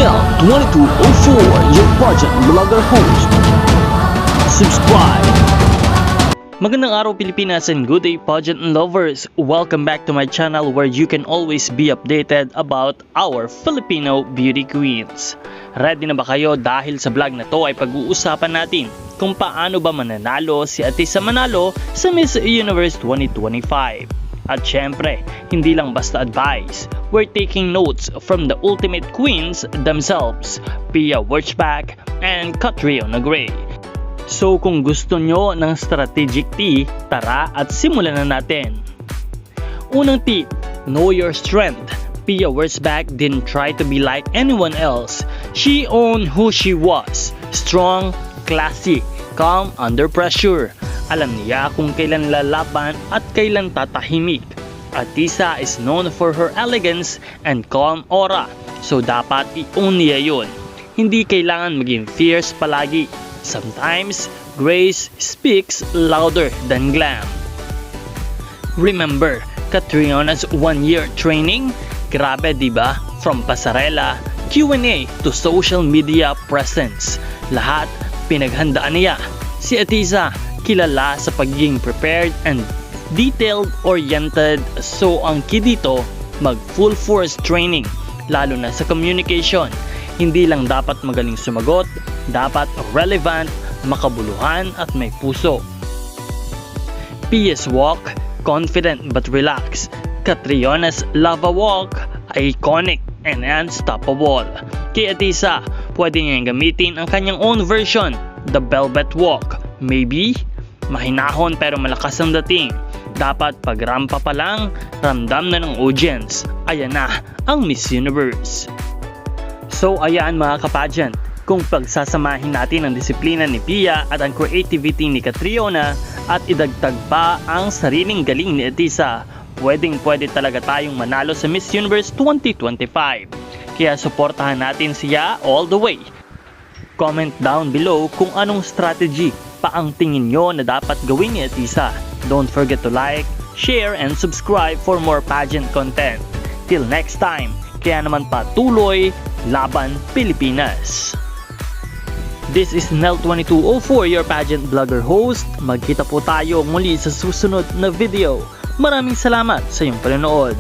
Nel2204, your pageant vlogger host. Subscribe. Magandang araw Pilipinas and good day pageant lovers. Welcome back to my channel where you can always be updated about our Filipino beauty queens. Ready na ba kayo dahil sa vlog na to ay pag-uusapan natin kung paano ba mananalo si Atisa Manalo sa Miss Universe 2025. At syempre, hindi lang basta advice. We're taking notes from the ultimate queens themselves, Pia Wurtzbach and Catriona Gray. So kung gusto nyo ng strategic tea, tara at simulan na natin. Unang tip, know your strength. Pia Wurtzbach didn't try to be like anyone else. She owned who she was. Strong, classy, calm under pressure. Alam niya kung kailan lalaban at kailan tatahimik. Atisa is known for her elegance and calm aura, so dapat i-own niya yun. Hindi kailangan maging fierce palagi. Sometimes, grace speaks louder than glam. Remember, Catriona's one-year training? Grabe diba? From pasarela, Q&A to social media presence. Lahat pinaghandaan niya. Si Atisa, kilala sa pagiging prepared and detailed-oriented, so ang key dito, mag full force training, lalo na sa communication. Hindi lang dapat magaling sumagot, dapat relevant, makabuluhan at may puso. Pia's walk, confident but relaxed. Catriona's lava walk, iconic and unstoppable. Kay Atisa, pwede niyang gamitin ang kanyang own version, the velvet walk. Maybe, mahinahon pero malakas ang dating. Dapat pag rampa pa lang, ramdam na ng audience. Ayan na ang Miss Universe. So ayan mga kapageant, kung pagsasamahin natin ang disiplina ni Pia at ang creativity ni Catriona at idagdag pa ang sariling galing ni Atisa, pwede talaga tayong manalo sa Miss Universe 2025. Kaya suportahan natin siya all the way. Comment down below kung anong strategy pa ang tingin nyo na dapat gawin ni Atisa. Don't forget to like, share, and subscribe for more pageant content. Till next time, kaya naman patuloy, laban Pilipinas! This is Nel2204, your pageant vlogger host. Magkita po tayo muli sa susunod na video. Maraming salamat sa iyong panonood.